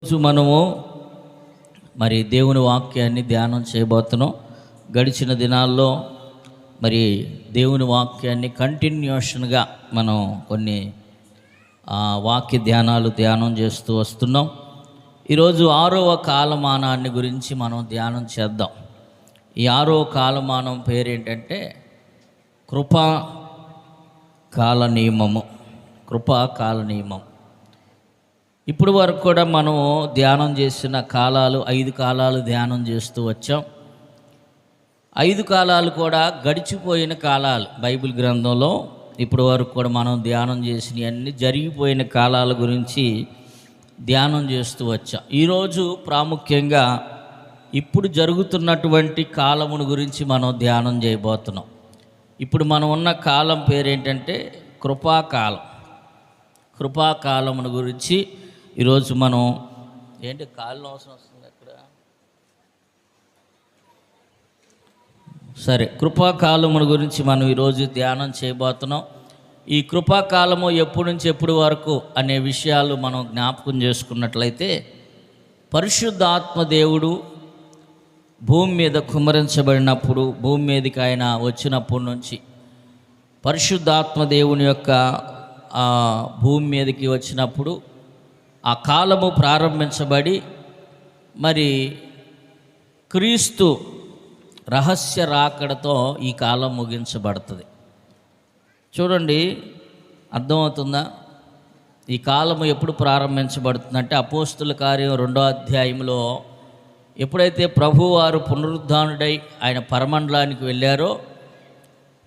రోజు మనము మరి దేవుని వాక్యాన్ని ధ్యానం చేయబోతున్నాం. గడిచిన దినాల్లో మరి దేవుని వాక్యాన్ని కంటిన్యూషన్గా మనం కొన్ని వాక్య ధ్యానం చేస్తూ వస్తున్నాం. ఈరోజు 6వ కాలమానాన్ని గురించి మనం ధ్యానం చేద్దాం. ఈ 6వ కాలమానం పేరేంటంటే కృపా కాల నియమము. కృపా కాల నియమం. ఇప్పుడు వరకు కూడా మనం ధ్యానం చేసిన కాలాలు 5 కాలాలు ధ్యానం చేస్తూ వచ్చాం. 5 కాలాలు కూడా గడిచిపోయిన కాలాలు. బైబిల్ గ్రంథంలో ఇప్పుడు వరకు కూడా మనం ధ్యానం చేసిన అన్ని జరిగిపోయిన కాలాల గురించి ధ్యానం చేస్తూ వచ్చాం. ఈరోజు ప్రాముఖ్యంగా ఇప్పుడు జరుగుతున్నటువంటి కాలమును గురించి మనం ధ్యానం చేయబోతున్నాం. ఇప్పుడు మనం ఉన్న కాలం పేరేంటంటే కృపాకాలం. కృపాకాలమును గురించి ఈరోజు మనం కాలం అవసరం వస్తుంది అక్కడ. సరే, కృపాకాలమును గురించి మనం ఈరోజు ధ్యానం చేయబోతున్నాం. ఈ కృపాకాలము ఎప్పటి నుంచి ఎప్పటి వరకు అనే విషయాలు మనం జ్ఞాపకం చేసుకున్నట్లయితే, పరిశుద్ధాత్మ దేవుడు భూమి మీద కుమ్మరించబడినప్పుడు, భూమి మీదకి ఆయన వచ్చినప్పటి నుంచి పరిశుద్ధాత్మ దేవుని యొక్క భూమి మీదకి వచ్చినప్పుడు ఆ కాలము ప్రారంభించబడి మరి క్రీస్తు రహస్య రాకడతో ఈ కాలం ముగించబడుతుంది. చూడండి, అర్థమవుతుందా? ఈ కాలము ఎప్పుడు ప్రారంభించబడుతుందంటే అపోస్తుల కార్యం 2వ అధ్యాయంలో ఎప్పుడైతే ప్రభువారు పునరుద్ధానుడై ఆయన పరమండలానికి వెళ్ళారో,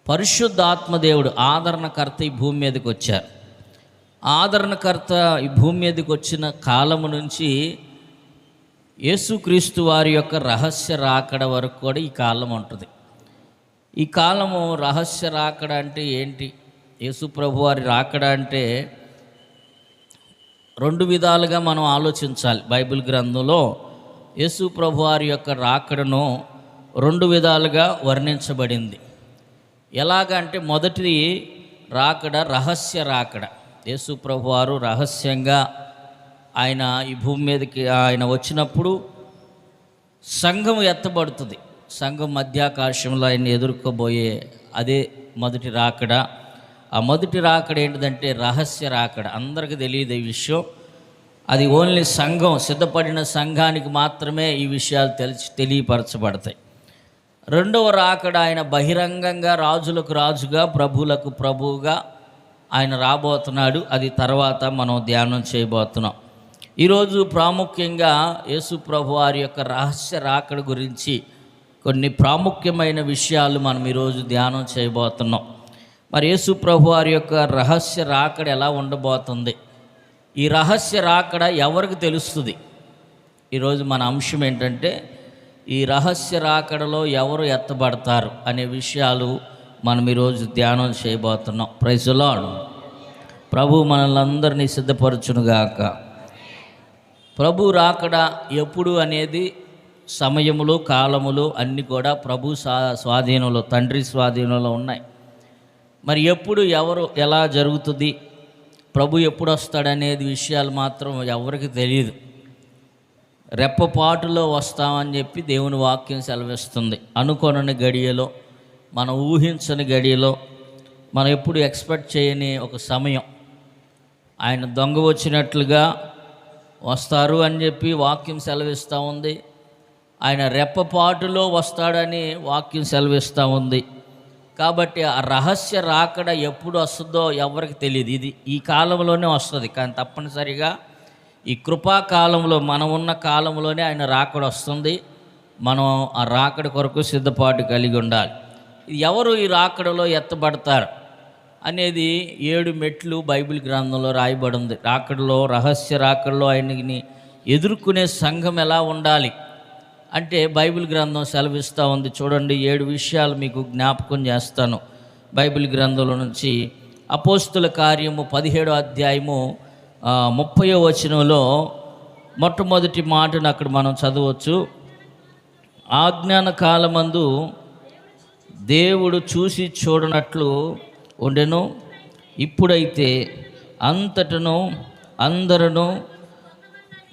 పరిశుద్ధాత్మ దేవుడు ఆదరణకర్త ఈ భూమి మీదకి వచ్చారు. ఆదరణకర్త ఈ భూమి మీదకి వచ్చిన కాలము నుంచి యేసుక్రీస్తు వారి యొక్క రహస్య రాకడ వరకు కూడా ఈ కాలం ఉంటుంది. ఈ కాలము రహస్య రాకడ అంటే ఏంటి? యేసు ప్రభు వారి రాకడ అంటే 2 విధాలుగా మనం ఆలోచించాలి. బైబిల్ గ్రంథంలో యేసు ప్రభు వారి యొక్క రాకడను 2 విధాలుగా వర్ణించబడింది. ఎలాగంటే మొదటిది రాకడ రహస్య రాకడ. యేసు ప్రభువారు రహస్యంగా ఆయన ఈ భూమి మీదకి ఆయన వచ్చినప్పుడు సంఘం ఎత్తబడుతుంది. సంఘం మధ్యాకాశంలో ఆయన ఎదుర్కోబోయే అదే మొదటి రాకడ. ఆ మొదటి రాకడ ఏంటిదంటే రహస్య రాకడ. అందరికీ తెలియదు ఈ విషయం. అది ఓన్లీ సంఘం, సిద్ధపడిన సంఘానికి మాత్రమే ఈ విషయాలు తెలియపరచబడతాయి. 2వ రాకడ ఆయన బహిరంగంగా రాజులకు రాజుగా, ప్రభువులకు ప్రభువుగా ఆయన రాబోతున్నాడు. అది తర్వాత మనం ధ్యానం చేయబోతున్నాం. ఈరోజు ప్రాముఖ్యంగా యేసు ప్రభు వారి యొక్క రహస్య రాకడ గురించి కొన్ని ప్రాముఖ్యమైన విషయాలు మనం ఈరోజు ధ్యానం చేయబోతున్నాం. మరి యేసు ప్రభు వారి యొక్క రహస్య రాకడ ఎలా ఉండబోతుంది? ఈ రహస్య రాకడ ఎవరికి తెలుస్తుంది? ఈరోజు మన అంశం ఏంటంటే ఈ రహస్య రాకడలో ఎవరు ఎత్తబడతారు అనే విషయాలు మనం ఈరోజు ధ్యానం చేయబోతున్నాం. Praise the lord. ప్రభు మనల్ని అందరినీ సిద్ధపరచునుగాక. ప్రభు రాకడ ఎప్పుడు అనేది సమయములు, కాలములు అన్నీ కూడా ప్రభు స్వాధీనంలో, తండ్రి స్వాధీనంలో ఉన్నాయి. మరి ఎప్పుడు, ఎవరు, ఎలా జరుగుతుంది, ప్రభు ఎప్పుడు వస్తాడనేది విషయాలు మాత్రం ఎవరికి తెలియదు. రెప్పపాటులో వస్తామని చెప్పి దేవుని వాక్యం సెలవిస్తుంది. అనుకోనని గడియలో, మనం ఊహించని గడియలో, మనం ఎప్పుడు ఎక్స్పెక్ట్ చేయని ఒక సమయం ఆయన దొంగ వచ్చినట్లుగా వస్తారు అని చెప్పి వాక్యం సెలవిస్తూ ఉంది. ఆయన రెప్పపాటులో వస్తాడని వాక్యం సెలవిస్తూ ఉంది. కాబట్టి ఆ రహస్య రాకడ ఎప్పుడు వస్తుందో ఎవరికి తెలియదు. ఇది ఈ కాలంలోనే వస్తుంది. కానీ తప్పనిసరిగా ఈ కృపాకాలంలో, మనం ఉన్న కాలంలోనే ఆయన రాకడ వస్తుంది. మనం ఆ రాకడ కొరకు సిద్ధపాటు కలిగి ఉండాలి. ఎవరు ఈ రాకడలో ఎత్తబడతారు అనేది 7 మెట్లు బైబిల్ గ్రంథంలో రాయబడి ఉంది. రాకడలో, రహస్య రాకడలో ఆయనని ఎదుర్కొనే సంఘం ఎలా ఉండాలి అంటే బైబిల్ గ్రంథం సెలవిస్తూ ఉంది. చూడండి, 7 విషయాలు మీకు జ్ఞాపకం చేస్తాను బైబిల్ గ్రంథంలో నుంచి. అపోస్తుల కార్యము 17వ అధ్యాయము 30వ వచనంలో మొట్టమొదటి మాటను అక్కడ మనం చదవచ్చు. ఆజ్ఞాన కాలమందు దేవుడు చూసి చూడనట్లు ఉండెను, ఇప్పుడైతే అంతటను అందరూ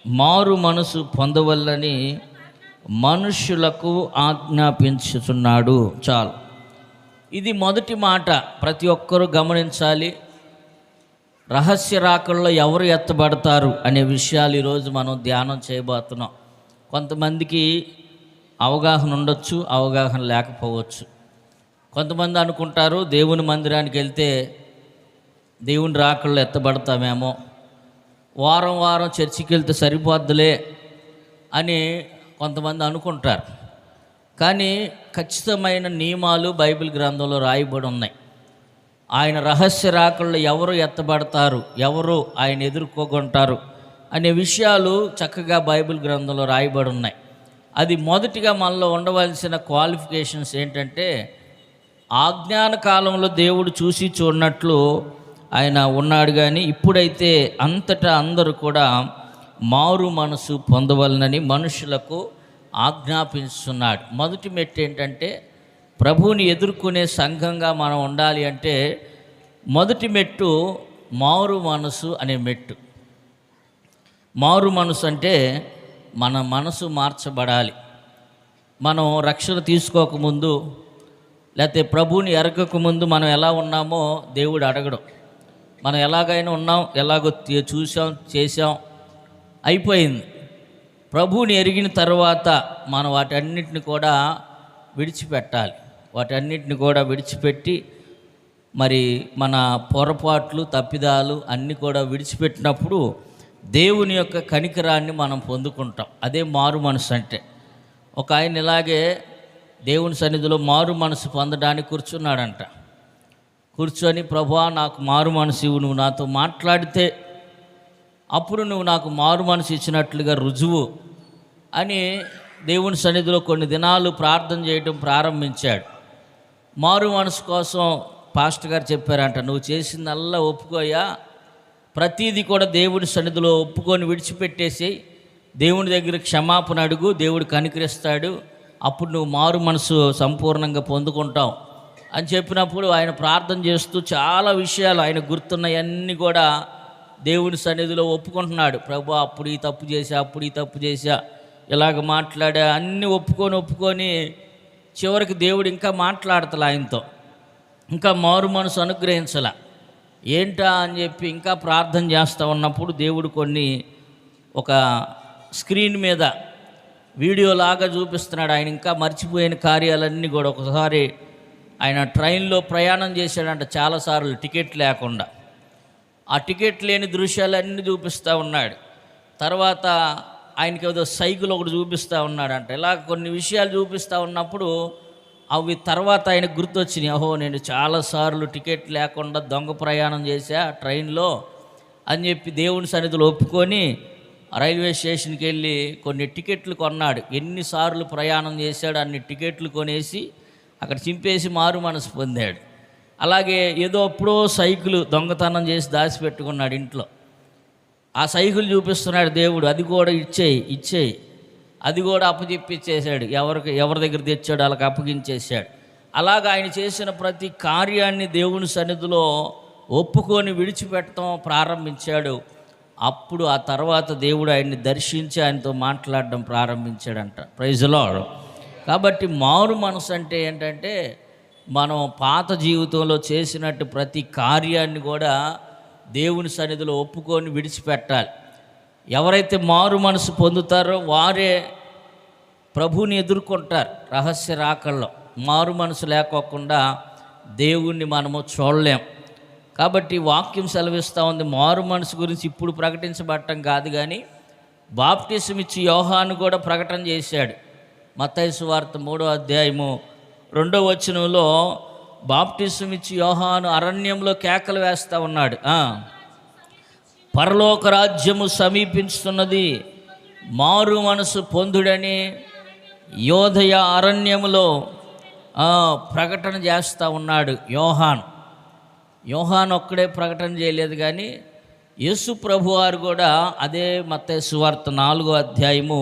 మారు మనసు పొందవల్లని మనుష్యులకు ఆజ్ఞాపించుచున్నాడు. చాలు, ఇది మొదటి మాట. ప్రతి ఒక్కరూ గమనించాలి. రహస్య రాకల్లో ఎవరు ఎత్తబడతారు అనే విషయాలు ఈరోజు మనం ధ్యానం చేయబోతున్నాం. కొంతమందికి అవగాహన ఉండొచ్చు, అవగాహన లేకపోవచ్చు. కొంతమంది అనుకుంటారు దేవుని మందిరానికి వెళ్తే దేవుని రాకల్లో ఎత్తబడతామేమో, వారం వారం చర్చికి వెళ్తే సరిపోద్దులే అని కొంతమంది అనుకుంటారు. కానీ ఖచ్చితమైన నియమాలు బైబిల్ గ్రంథంలో రాయబడి ఉన్నాయి. ఆయన రహస్య రాకల్లో ఎవరు ఎత్తబడతారు, ఎవరు ఆయన ఎదుర్కోకుంటారు అనే విషయాలు చక్కగా బైబిల్ గ్రంథంలో రాయబడి ఉన్నాయి. అది మొదటిగా మనలో ఉండవలసిన క్వాలిఫికేషన్స్ ఏంటంటే, ఆజ్ఞాన కాలంలో దేవుడు చూసి చూడనట్లు ఆయన ఉన్నాడు. కానీ ఇప్పుడైతే అంతటా అందరూ కూడా మారు మనసు పొందవలనని మనుషులకు ఆజ్ఞాపిస్తున్నాడు. మొదటి మెట్టు ఏంటంటే, ప్రభువుని ఎదుర్కొనే సంఘంగా మనం ఉండాలి అంటే మొదటి మెట్టు మారు మనసు అనే మెట్టు. మారు మనసు అంటే మన మనసు మార్చబడాలి. మనం రక్షణ తీసుకోకముందు, లేకపోతే ప్రభువుని ఎరగకముందు మనం ఎలా ఉన్నామో దేవుడు అడగడం. మనం ఎలాగైనా ఉన్నాం, ఎలాగో చూసాం, చేసాం, అయిపోయింది. ప్రభువుని ఎరిగిన తర్వాత మనం వాటన్నిటిని కూడా విడిచిపెట్టాలి. వాటన్నిటిని కూడా విడిచిపెట్టి, మరి మన పొరపాట్లు, తప్పిదాలు అన్నీ కూడా విడిచిపెట్టినప్పుడు దేవుని యొక్క కనికరాన్ని మనం పొందుకుంటాం. అదే మారు మనసు అంటే. ఒక ఆయన ఇలాగే దేవుని సన్నిధిలో మారు మనసు పొందడానికి కూర్చున్నాడంట. కూర్చొని, ప్రభువా నాకు మారు మనసు ఇవ్వు, నువ్వు నాతో మాట్లాడితే అప్పుడు నువ్వు నాకు మారు మనసు ఇచ్చినట్లుగా రుజువు అని దేవుని సన్నిధిలో కొన్ని దినాలు ప్రార్థన చేయడం ప్రారంభించాడు. మారు మనసు కోసం పాస్టర్ గారు చెప్పారంట, నువ్వు చేసిందల్లా ఒప్పుకోయా, ప్రతీది కూడా దేవుని సన్నిధిలో ఒప్పుకొని విడిచిపెట్టేసి దేవుని దగ్గర క్షమాపణ అడుగు, దేవుడు కనికరిస్తాడు, అప్పుడు నువ్వు మారు మనసు సంపూర్ణంగా పొందుకుంటావు అని చెప్పినప్పుడు ఆయన ప్రార్థన చేస్తూ చాలా విషయాలు ఆయన గుర్తున్నవన్నీ కూడా దేవుని సన్నిధిలో ఒప్పుకుంటున్నాడు. ప్రభు అప్పుడు ఈ తప్పు చేశా, అప్పుడు ఈ తప్పు చేశా, ఇలాగ మాట్లాడా, అన్నీ ఒప్పుకొని చివరికి దేవుడు ఇంకా మాట్లాడతలే ఆయనతో, ఇంకా మారు మనసు అనుగ్రహించలా. ఏంటా అని చెప్పి ఇంకా ప్రార్థన చేస్తూ ఉన్నప్పుడు దేవుడు కొన్ని ఒక స్క్రీన్ మీద వీడియోలాగా చూపిస్తున్నాడు. ఆయన ఇంకా మర్చిపోయిన కార్యాలన్నీ కూడా. ఒకసారి ఆయన ట్రైన్లో ప్రయాణం చేశాడంట చాలాసార్లు, టికెట్ లేకుండా. ఆ టికెట్ లేని దృశ్యాలన్నీ చూపిస్తూ ఉన్నాడు. తర్వాత ఆయనకి ఏదో సైకిల్ ఒకటి చూపిస్తూ ఉన్నాడంట. ఇలా కొన్ని విషయాలు చూపిస్తూ ఉన్నప్పుడు అవి తర్వాత ఆయనకు గుర్తొచ్చినాయి. ఓహో, నేను చాలాసార్లు టికెట్ లేకుండా దొంగ ప్రయాణం చేశా ట్రైన్లో అని చెప్పి దేవుని సన్నిధిలో ఒప్పుకొని రైల్వే స్టేషన్కి వెళ్ళి కొన్ని టికెట్లు కొన్నాడు. ఎన్నిసార్లు ప్రయాణం చేశాడు అన్ని టికెట్లు కొనేసి అక్కడ చింపేసి మారు మనసు పొందాడు. అలాగే ఏదో అప్పుడో సైకిల్ దొంగతనం చేసి దాచిపెట్టుకున్నాడు ఇంట్లో. ఆ సైకిల్ చూపిస్తున్నాడు దేవుడు, అది కూడా ఇచ్చేయి అది కూడా అప్పచెప్పిచ్చేసాడు. ఎవరి దగ్గర తెచ్చాడు వాళ్ళకి అప్పగించేశాడు. అలాగ ఆయన చేసిన ప్రతి కార్యాన్ని దేవుని సన్నిధిలో ఒప్పుకొని విడిచిపెట్టడం ప్రారంభించాడు. అప్పుడు ఆ తర్వాత దేవుడు ఆయన్ని దర్శించి ఆయనతో మాట్లాడడం ప్రారంభించాడంట. Praise the lord. కాబట్టి మారు మనసు అంటే ఏంటంటే, మనం పాత జీవితంలో చేసినట్టు ప్రతి కార్యాన్ని కూడా దేవుని సన్నిధిలో ఒప్పుకొని విడిచిపెట్టాలి. ఎవరైతే మారు మనసు పొందుతారో వారే ప్రభువుని ఎదుర్కొంటారు రహస్య రాకల్లో. మారు మనసు లేకోకుండా దేవుణ్ణి మనము చూడలేం. కాబట్టి వాక్యం సెలవిస్తూ ఉంది, మారు మనసు గురించి ఇప్పుడు ప్రకటించబడటం కాదు, కానీ బాప్టిసం ఇచ్చి యోహాను కూడా ప్రకటన చేశాడు. మత్తయి సువార్త 3వ అధ్యాయము 2వ వచనంలో బాప్టిసం ఇచ్చి యోహాను అరణ్యంలో కేకలు వేస్తూ ఉన్నాడు. పరలోక రాజ్యము సమీపించుతున్నది, మారు మనసు పొందుడని యోదయ అరణ్యములో ప్రకటన చేస్తూ ఉన్నాడు యోహాను ఒక్కడే ప్రకటన చేయలేదు, కానీ యేసు ప్రభువారు కూడా అదే మత్తయి సువార్త 4వ అధ్యాయము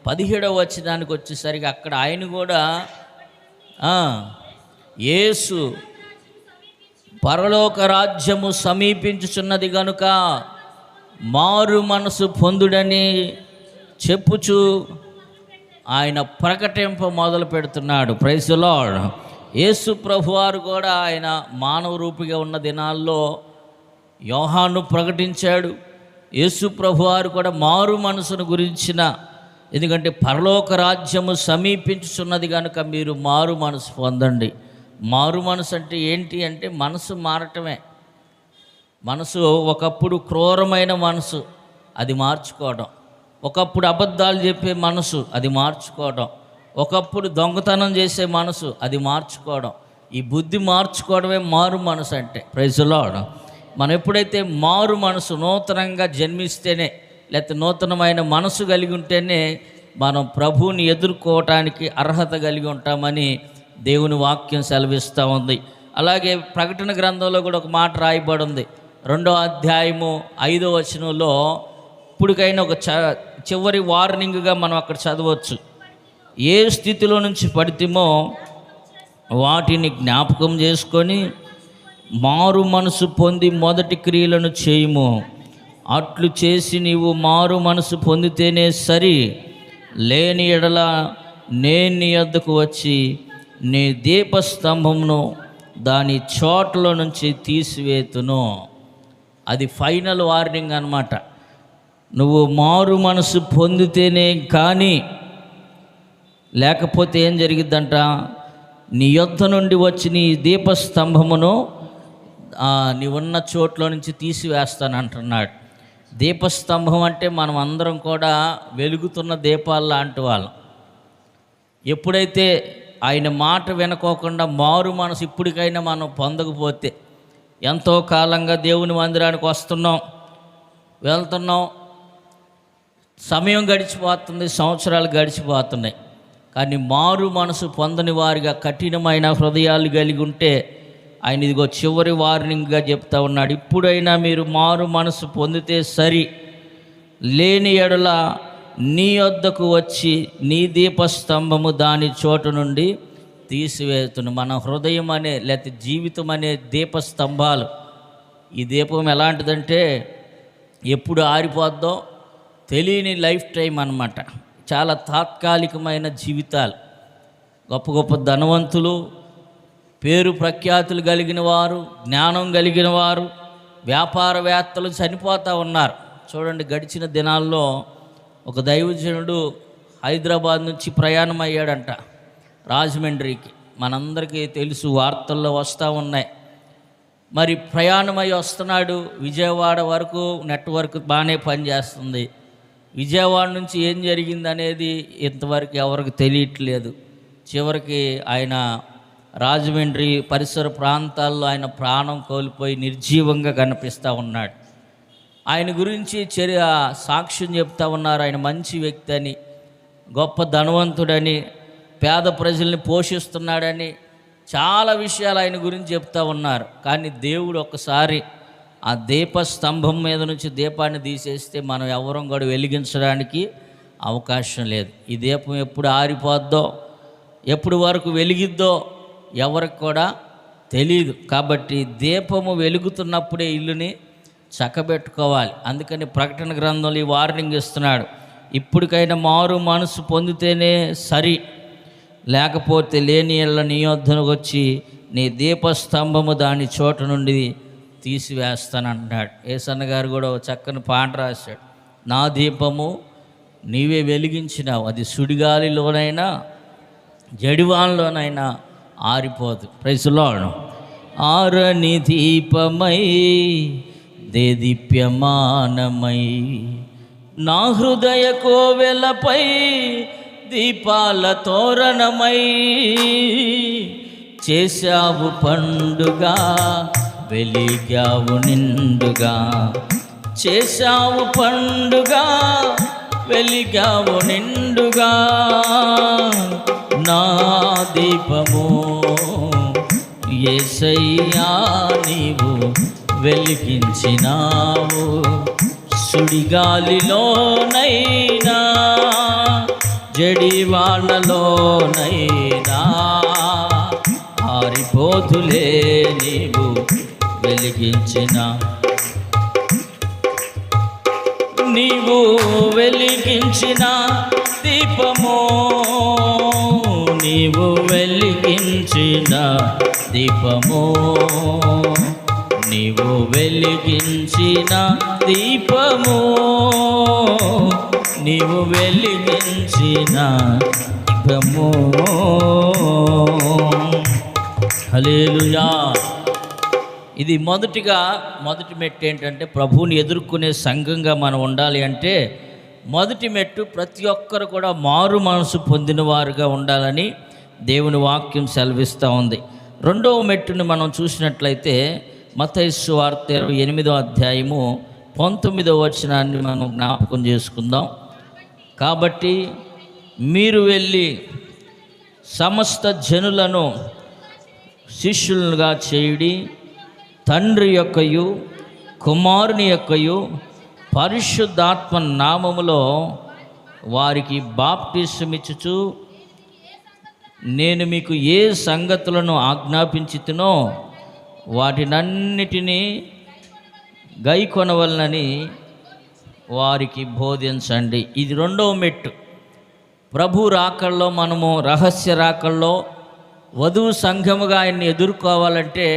17వ వచనానికి వచ్చేసరికి అక్కడ ఆయన కూడా యేసు పరలోక రాజ్యము సమీపించుచున్నది గనుక మారు మనసు పొందుడని చెప్పుచు ఆయన ప్రకటింప మొదలు పెడుతున్నాడు. Praise the lord. యేసు ప్రభువారు కూడా ఆయన మానవ రూపిగా ఉన్న దినాల్లో యోహాను ప్రకటించాడు. యేసు ప్రభువారు కూడా మారు మనసును గురించిన, ఎందుకంటే పరలోక రాజ్యము సమీపించుచున్నది కనుక మీరు మారు మనసు పొందండి. మారు మనసు అంటే ఏంటి అంటే మనసు మారటమే. మనసు ఒకప్పుడు క్రూరమైన మనసు, అది మార్చుకోవడం. ఒకప్పుడు అబద్ధాలు చెప్పే మనసు, అది మార్చుకోవడం. ఒకప్పుడు దొంగతనం చేసే మనసు, అది మార్చుకోవడం. ఈ బుద్ధి మార్చుకోవడమే మారు మనసు అంటే. Praise the lord. మనం ఎప్పుడైతే మారు మనసు, నూతనంగా జన్మిస్తేనే, లేకపోతే నూతనమైన మనసు కలిగి ఉంటేనే మనం ప్రభువుని ఎదుర్కోవటానికి అర్హత కలిగి ఉంటామని దేవుని వాక్యం సెలవిస్తూ ఉంది. అలాగే ప్రకటన గ్రంథంలో కూడా ఒక మాట రాయబడి ఉంది. 2వ అధ్యాయము 5వ వచనంలో ఇప్పటికైనా ఒక చివరి వార్నింగ్గా మనం అక్కడ చదవచ్చు. ఏ స్థితిలో నుంచి పడితేమో వాటిని జ్ఞాపకం చేసుకొని మారు మనసు పొంది మొదటి క్రియలను చేయుము. అట్లు చేసి నీవు మారు మనసు పొందితేనే సరి, లేని ఎడల నేను నీ వద్దకు వచ్చి నీ దీపస్తంభమును దాని చోట్ల నుంచి తీసివేతును. అది ఫైనల్ వార్నింగ్ అన్నమాట. నువ్వు మారు మనసు పొందితేనే కానీ, లేకపోతే ఏం జరిగిద్దంట, నీ యొద్ద నుండి వచ్చి నీ దీపస్తంభమును నీవున్న చోట్ల నుంచి తీసివేస్తానంటున్నాడు. దీపస్తంభం అంటే మనం అందరం కూడా వెలుగుతున్న దీపాలు లాంటి వాళ్ళం. ఎప్పుడైతే ఆయన మాట వినుకోకుండా మారు మనసు ఇప్పటికైనా మనం పొందకపోతే, ఎంతో కాలంగా దేవుని మందిరానికి వస్తున్నాం, వెళ్తున్నాం, సమయం గడిచిపోతుంది, సంవత్సరాలు గడిచిపోతున్నాయి, కానీ మారు మనసు పొందని వారిగా కఠినమైన హృదయాలు కలిగి ఉంటే ఆయన ఇదిగో చివరి వార్నింగ్గా చెప్తా ఉన్నాడు. ఇప్పుడైనా మీరు మారు మనసు పొందితే సరి, లేని ఎడల నీ వద్దకు వచ్చి నీ దీపస్తంభము దాని చోటు నుండి తీసివేస్తును. మన హృదయం అనే లేకపోతే జీవితం అనే దీపస్తంభాలు. ఈ దీపం ఎలాంటిదంటే ఎప్పుడు ఆరిపోద్దో తెలియని లైఫ్ టైం అన్నమాట. చాలా తాత్కాలికమైన జీవితాలు. గొప్ప గొప్ప ధనవంతులు, పేరు ప్రఖ్యాతులు కలిగిన వారు, జ్ఞానం కలిగిన వారు, వ్యాపారవేత్తలు చనిపోతూ ఉన్నారు. చూడండి, గడిచిన దినాల్లో ఒక దైవజనుడు హైదరాబాద్ నుంచి ప్రయాణం అయ్యాడంట రాజమండ్రికి. మనందరికీ తెలుసు, వార్తల్లో వస్తూ ఉన్నాయి. మరి ప్రయాణమై వస్తున్నాడు. విజయవాడ వరకు నెట్వర్క్ బాగానే పనిచేస్తుంది. విజయవాడ నుంచి ఏం జరిగింది అనేది ఇంతవరకు ఎవరికి తెలియట్లేదు. చివరికి ఆయన రాజమండ్రి పరిసర ప్రాంతాల్లో ఆయన ప్రాణం కోల్పోయి నిర్జీవంగా కనిపిస్తూ ఉన్నాడు. ఆయన గురించి సాక్ష్యం చెప్తా ఉన్నారు. ఆయన మంచి వ్యక్తి అని, గొప్ప ధనవంతుడని, పేద ప్రజల్ని పోషిస్తున్నాడని, చాలా విషయాలు ఆయన గురించి చెప్తా ఉన్నారు. కానీ దేవుడు ఒక్కసారి ఆ దీపస్తంభం మీద నుంచి దీపాన్ని తీసేస్తే మనం ఎవరం కూడా వెలిగించడానికి అవకాశం లేదు. ఈ దీపం ఎప్పుడు ఆరిపోద్దో, ఎప్పుడు వరకు వెలిగిద్దో ఎవరికి కూడా తెలియదు. కాబట్టి దీపము వెలుగుతున్నప్పుడే ఇల్లుని చక్కబెట్టుకోవాలి. అందుకని ప్రకటన గ్రంథంలో ఈ వార్నింగ్ ఇస్తున్నాడు. ఇప్పటికైనా మారు మనసు పొందితేనే సరి, లేకపోతే లేని ఎడల నీ వద్దకు వచ్చి నీ దీపస్తంభము దాని చోట నుండి తీసివేస్తానంటున్నాడు. యేసన్న గారు కూడా ఒక చక్కని పాట రాశాడు. నా దీపము నీవే వెలిగించినావు, అది సుడిగాలిలోనైనా జడివాన్లోనైనా ఆరిపోదు. Praise the Lord. ఆరని దీపమై దేదీప్యమానమై నా హృదయ కోవెలపై దీపాల తోరణమై చేశావు పండుగ, వెలిగావు నిండుగా. చేశావు పండుగ, వెలిగావు నిండుగా. నా దీపము యేసయ్యా నీవు వెలిగించినావు. సుడిగాలిలోనైనా జడివానలోనైనా ఆరిపోతులే నీవు వెలిగించిన. నీవు వెలిగించిన దీపము, నీవు వెలిగించిన దీపము, నీవు వెలిగించిన దీపము, నీవు వెలిగించిన దీపము. హల్లెలూయా. ఇది మొదటి మెట్టు ఏంటంటే ప్రభువుని ఎదుర్కొనే సంఘంగా మనం ఉండాలి అంటే మొదటి మెట్టు ప్రతి ఒక్కరు కూడా మారు మనసు పొందిన వారుగా ఉండాలని దేవుని వాక్యం సెలవిస్తూ ఉంది. రెండవ మెట్టుని మనం చూసినట్లయితే మత్తయి సువార్త 28వ అధ్యాయము 19వ వచనాన్ని మనం జ్ఞాపకం చేసుకుందాం. కాబట్టి మీరు వెళ్ళి సమస్త జనులను శిష్యులుగా చేయుడి, తండ్రి యొక్కయు కుమారుని యొక్కయు పరిశుద్ధాత్మ నామములో వారికి బాప్టిసమిచ్చుచు నేను మీకు ఏ సంగతులను ఆజ్ఞాపించితినో వాటినన్నిటినీ గైకొనవలనని వారికి బోధించండి. ఇది రెండవ మెట్టు. ప్రభు రాకల్లో మనము రహస్య రాకల్లో వధువు సంఘముగా ఆయన్ని ఎదుర్కోవాలంటే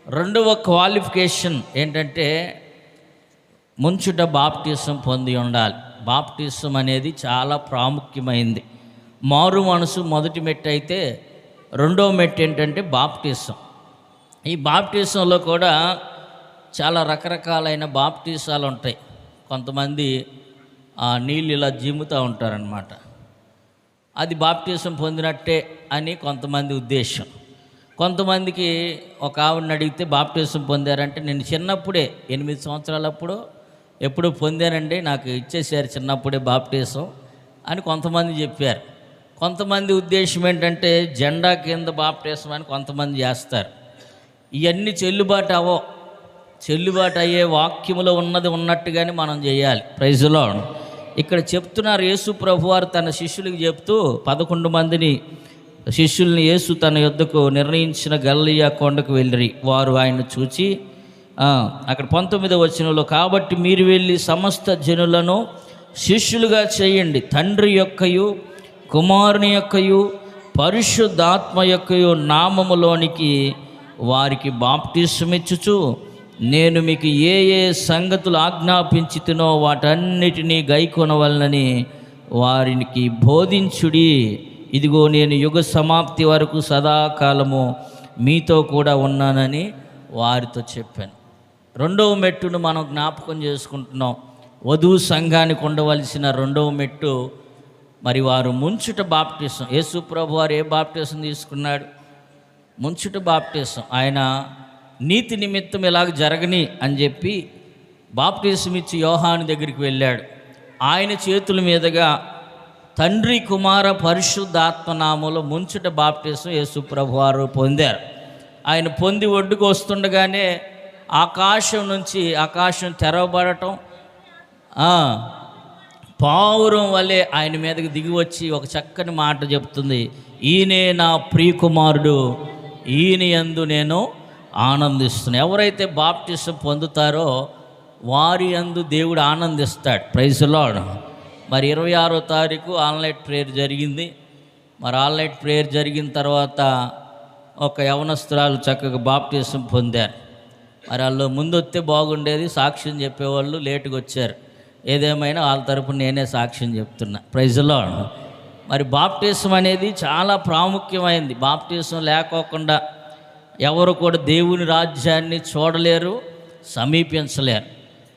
రెండవ క్వాలిఫికేషన్ ఏంటంటే ముంచుట బాప్టిజం పొంది ఉండాలి. బాప్టిజం అనేది చాలా ప్రాముఖ్యమైంది. మారు మనసు మొదటి మెట్టు అయితే రెండవ మెట్టు ఏంటంటే బాప్టిజం. ఈ బాప్టిజంలో కూడా చాలా రకరకాలైన బాప్టిజాలు ఉంటాయి. కొంతమంది నీళ్ళు ఇలా జిమ్ముతూ ఉంటారనమాట. అది బాప్టిజం పొందినట్టే అని కొంతమంది ఉద్దేశం. కొంతమందికి ఒక ఆవిడని అడిగితే బాప్టిజం పొందారంటే నేను చిన్నప్పుడే 8 సంవత్సరాలప్పుడు ఎప్పుడు పొందానండి, నాకు ఇచ్చేసారు చిన్నప్పుడే బాప్టిజం అని కొంతమంది చెప్పారు. కొంతమంది ఉద్దేశం ఏంటంటే జెండా కింద బాప్టిజం అని కొంతమంది చేస్తారు. ఇవన్నీ చెల్లుబాటు అయ్యే వాక్యములో ఉన్నది ఉన్నట్టుగానే మనం చేయాలి. Praise the lord. ఇక్కడ చెప్తున్నారు యేసు ప్రభువారు తన శిష్యులకు చెప్తూ 11 మందిని శిష్యుల్ని యేసు తన యొద్దకు నిర్ణయించిన గలిలయ కొండకు వెళ్ళిరి. వారు ఆయన చూచి అక్కడ 19వ వచనంలో కాబట్టి మీరు వెళ్ళి సమస్త జనులను శిష్యులుగా చేయండి, తండ్రి యొక్కయు కుమారుని యొక్కయు పరిశుద్ధాత్మ యొక్కయు నామములోనికి వారికి బాప్టిసమిచ్చుచు నేను మీకు ఏ ఏ సంగతులు ఆజ్ఞాపించితినో వాటన్నిటినీ గైకొనవలనని వారికి బోధించుడి. ఇదిగో నేను యుగ సమాప్తి వరకు సదాకాలము మీతో కూడా ఉన్నానని వారితో చెప్పాను. రెండవ మెట్టును మనం జ్ఞాపకం చేసుకుంటున్నాం. వధువు సంఘానికి ఉండవలసిన రెండవ మెట్టు మరి వారు ముంచుట బాప్టిజం. యేసు ప్రభు వారు ఏ బాప్టిజం తీసుకున్నాడు? ముంచుట బాప్టిజం. ఆయన నీతి నిమిత్తం ఇలాగ జరగని అని చెప్పి బాప్టిజం ఇచ్చి యోహాను దగ్గరికి వెళ్ళాడు. ఆయన చేతుల మీదుగా తండ్రి కుమార పరిశుద్ధాత్మ నామములో ముంచుట బాప్టిజం యేసు ప్రభు వారు పొందారు. ఆయన పొంది ఒడ్డుకు వస్తుండగానే ఆకాశం తెరవబడటం, పావురం వలె ఆయన మీదకి దిగి వచ్చి ఒక చక్కని మాట చెప్తుంది, ఈయనే నా ప్రియకుమారుడు, ఈయన యందు నేను ఆనందిస్తున్నాను. ఎవరైతే బాప్టిజం పొందుతారో వారి యందు దేవుడు ఆనందిస్తాడు. Praise the lord. మరి 26వ తారీఖు ఆన్లైన్ ప్రేయర్ జరిగింది. మరి ఆన్లైన్ ప్రేయర్ జరిగిన తర్వాత ఒక యవనస్తురాలు చక్కగా బాప్టిజం పొందారు. మరి వాళ్ళు ముందు వస్తే బాగుండేది, సాక్ష్యం చెప్పేవాళ్ళు లేటుగా వచ్చారు. ఏదేమైనా వాళ్ళ తరపున నేనే సాక్ష్యం చెప్తున్నా. Praise the lord. మరి బాప్టిజం అనేది చాలా ప్రాముఖ్యమైంది. బాప్టిజం లేకోకుండా ఎవరు కూడా దేవుని రాజ్యాన్ని చూడలేరు, సమీపించలేరు.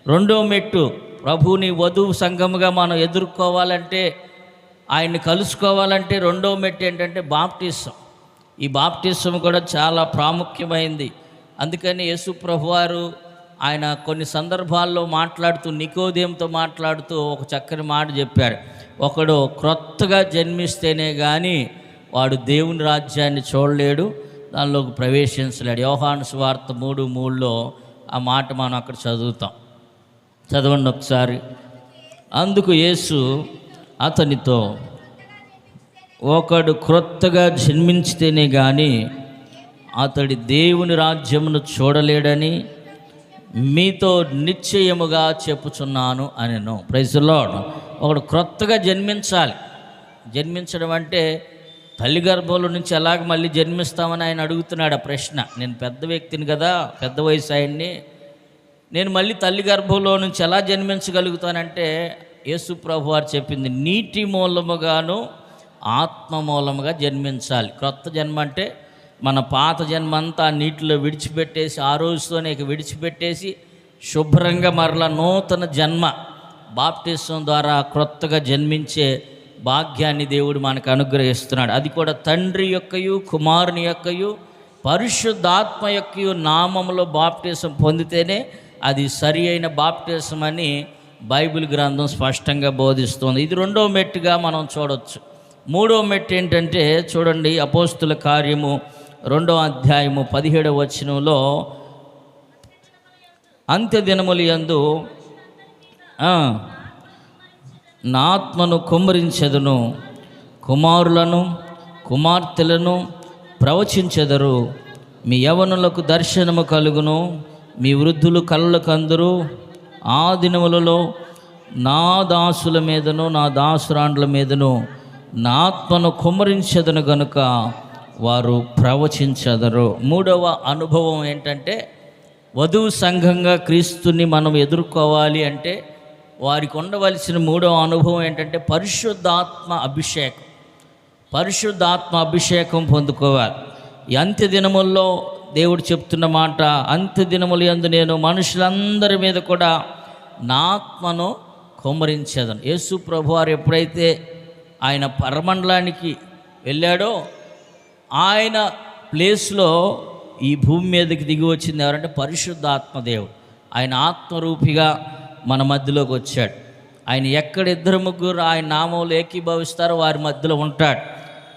రెండో మెట్టు ప్రభువుని వధువు సంఘముగా మనం ఎదుర్కోవాలంటే, ఆయన్ని కలుసుకోవాలంటే రెండో మెట్టు ఏంటంటే బాప్టిజం. ఈ బాప్టిజం కూడా చాలా ప్రాముఖ్యమైంది. అందుకని యేసు ప్రభువారు ఆయన కొన్ని సందర్భాల్లో మాట్లాడుతూ నికోదేముతో మాట్లాడుతూ ఒక చక్కని మాట చెప్పాడు. ఒకడు క్రొత్తగా జన్మిస్తేనే కానీ వాడు దేవుని రాజ్యాన్ని చూడలేడు, దానిలోకి ప్రవేశించలేడు. యోహాను సువార్త 3:3లో ఆ మాట మనం అక్కడ చదువుతాం. చదవండి ఒకసారి. అందుకు యేసు అతనితో, ఒకడు క్రొత్తగా జన్మించితేనే కానీ అతడి దేవుని రాజ్యమును చూడలేడని మీతో నిశ్చయముగా చెప్పుచున్నాను అనెను. Praise the lord. ఒకడు క్రొత్తగా జన్మించాలి. జన్మించడం అంటే తల్లి గర్భంలో నుంచి ఎలాగ మళ్ళీ జన్మిస్తామని ఆయన అడుగుతున్నాడు ఆ ప్రశ్న. నేను పెద్ద వ్యక్తిని కదా, పెద్ద వయసు ఆయన్ని, నేను మళ్ళీ తల్లి గర్భంలో నుంచి ఎలా జన్మించగలుగుతానంటే యేసు ప్రభు వారు చెప్పింది, నీటి మూలముగాను ఆత్మ మూలముగా జన్మించాలి. క్రొత్త జన్మ అంటే మన పాత జన్మ అంతా నీటిలో విడిచిపెట్టేసి ఆ రోజుతోనే విడిచిపెట్టేసి శుభ్రంగా మరలా నూతన జన్మ బాప్టిజం ద్వారా క్రొత్తగా జన్మించే భాగ్యాన్ని దేవుడు మనకు అనుగ్రహిస్తున్నాడు. అది కూడా తండ్రి యొక్కయు కుమారుని యొక్కయు పరిశుద్ధాత్మ యొక్కయు నామములో బాప్టిజం పొందితేనే అది సరి అయిన బాప్టిజం అని బైబిల్ గ్రంథం స్పష్టంగా బోధిస్తుంది. ఇది రెండవ మెట్టుగా మనం చూడవచ్చు. మూడవ మెట్టు ఏంటంటే చూడండి, అపోస్తుల కార్యము 2వ అధ్యాయము 17వ వచనంలో, అంత్య దినముల యందు నా ఆత్మను కుమ్మరించెదను, కుమారులను కుమార్తెలను ప్రవచించెదరు, మీ యవ్వనులకు దర్శనము కలుగును, మీ వృద్ధులు కళ్ళకు కందురు. ఆ దినములలో నా దాసుల మీదను నా దాసురాండ్ల మీదను నా ఆత్మను కుమ్మరించెదను గనుక వారు ప్రవచించెదరు. మూడవ అనుభవం ఏంటంటే, వధువు సంఘంగా క్రీస్తుని మనం ఎదుర్కోవాలి అంటే వారికి ఉండవలసిన మూడవ అనుభవం ఏంటంటే పరిశుద్ధాత్మ అభిషేకం. పరిశుద్ధాత్మ అభిషేకం పొందుకోవాలి. ఈ అంత్య దినముల్లో దేవుడు చెప్తున్న మాట, అంత్య దినముల యందు నేను మనుషులందరి మీద కూడా నా ఆత్మను కుమ్మరించేదను. యేసు ప్రభువారు ఎప్పుడైతే ఆయన పరమండలానికి వెళ్ళాడో ఆయన ప్లేస్లో ఈ భూమి మీదకి దిగి వచ్చింది ఎవరంటే పరిశుద్ధాత్మ దేవుడు. ఆయన ఆత్మరూపిగా మన మధ్యలోకి వచ్చాడు. ఆయన ఎక్కడ 2-3 ఆయన నామంలో ఏకీభవిస్తారో వారి మధ్యలో ఉంటాడు.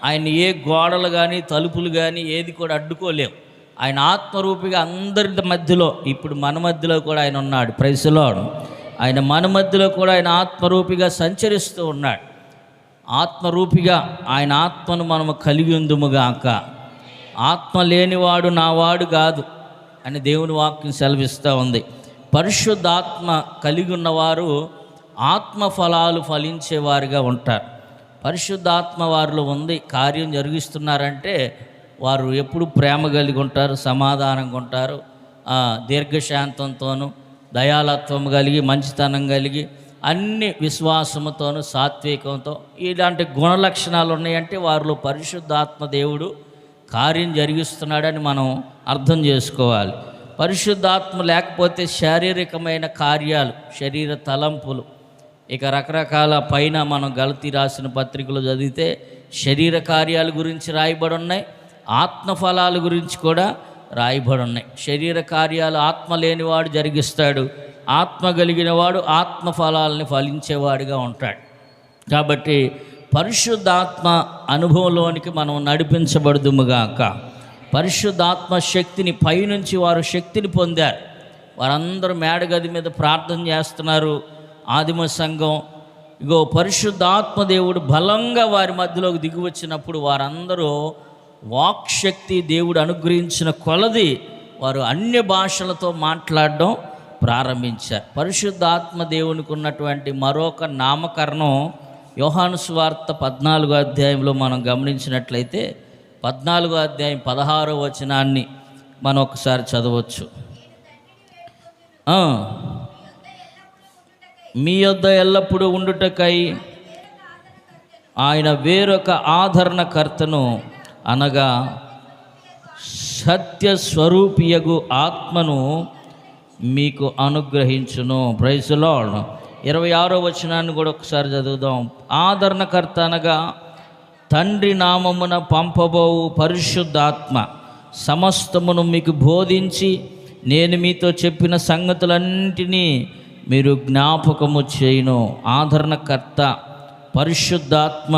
ఆయన ఏ గోడలు కానీ తలుపులు కానీ ఏది కూడా అడ్డుకోలేవు. ఆయన ఆత్మరూపిగా అందరి మధ్యలో, ఇప్పుడు మన మధ్యలో కూడా ఆయన ఉన్నాడు. Praise the lord. ఆయన మన మధ్యలో కూడా ఆయన ఆత్మరూపిగా సంచరిస్తూ ఉన్నాడు. ఆత్మరూపిగా ఆయన ఆత్మను మనము కలిగి ఉందుముగాక. ఆత్మ లేనివాడు నావాడు కాదు అని దేవుని వాక్యం సెలవిస్తూ ఉంది. పరిశుద్ధాత్మ కలిగి ఉన్నవారు ఆత్మ ఫలాలు ఫలించేవారుగా ఉంటారు. పరిశుద్ధాత్మ వారిలో ఉంది, కార్యం జరిగిస్తున్నారంటే వారు ఎప్పుడు ప్రేమ కలిగి ఉంటారు, సమాధానంగా ఉంటారు, దీర్ఘశాంతంతోనూ దయాలత్వం కలిగి మంచితనం కలిగి అన్ని విశ్వాసముతోనూ సాత్వికంతో ఇలాంటి గుణలక్షణాలు ఉన్నాయంటే వారిలో పరిశుద్ధాత్మ దేవుడు కార్యం జరిగిస్తున్నాడని మనం అర్థం చేసుకోవాలి. పరిశుద్ధాత్మ లేకపోతే శారీరకమైన కార్యాలు, శరీర తలంపులు, ఇక రకరకాల పైన మనం గలతీ రాసిన పత్రికలు చదివితే శరీర కార్యాల గురించి రాయబడి ఉన్నాయి, ఆత్మఫలాల గురించి కూడా రాయబడి ఉన్నాయి. శరీర కార్యాలు ఆత్మ లేనివాడు జరిగిస్తాడు, ఆత్మ కలిగిన వాడు ఆత్మఫలాలని ఫలించేవాడిగా ఉంటాడు. కాబట్టి పరిశుద్ధాత్మ అనుభవంలోనికి మనం నడిపించబడుదుముగాక. పరిశుద్ధాత్మ శక్తిని పైనుంచి వారు శక్తిని పొందారు. వారందరూ మేడగది మీద ప్రార్థన చేస్తున్నారు. ఆదిమ సంఘం ఇగో పరిశుద్ధాత్మ దేవుడు బలంగా వారి మధ్యలోకి దిగి వచ్చినప్పుడు వారందరూ వాక్శక్తి దేవుడు అనుగ్రహించిన కొలది వారు అన్య భాషలతో మాట్లాడడం ప్రారంభించారు. పరిశుద్ధాత్మ దేవునికి ఉన్నటువంటి మరొక నామకరణం యోహాను సువార్త 14వ అధ్యాయంలో మనం గమనించినట్లయితే 14వ అధ్యాయం 16వ వచనాన్ని మనం ఒకసారి చదవచ్చు. మీ యొద్ద ఎల్లప్పుడూ ఉండుటకై ఆయన వేరొక ఆదరణకర్తను అనగా సత్యస్వరూపియగు ఆత్మను మీకు అనుగ్రహించును. Praise the lord. 26వ వచనాన్ని కూడా ఒకసారి చదువుదాం. ఆదరణకర్త అనగా తండ్రి నామమున పంపబోవు పరిశుద్ధాత్మ సమస్తమును మీకు బోధించి నేను మీతో చెప్పిన సంగతులన్నింటినీ మీరు జ్ఞాపకము చేయును. ఆదరణకర్త పరిశుద్ధాత్మ.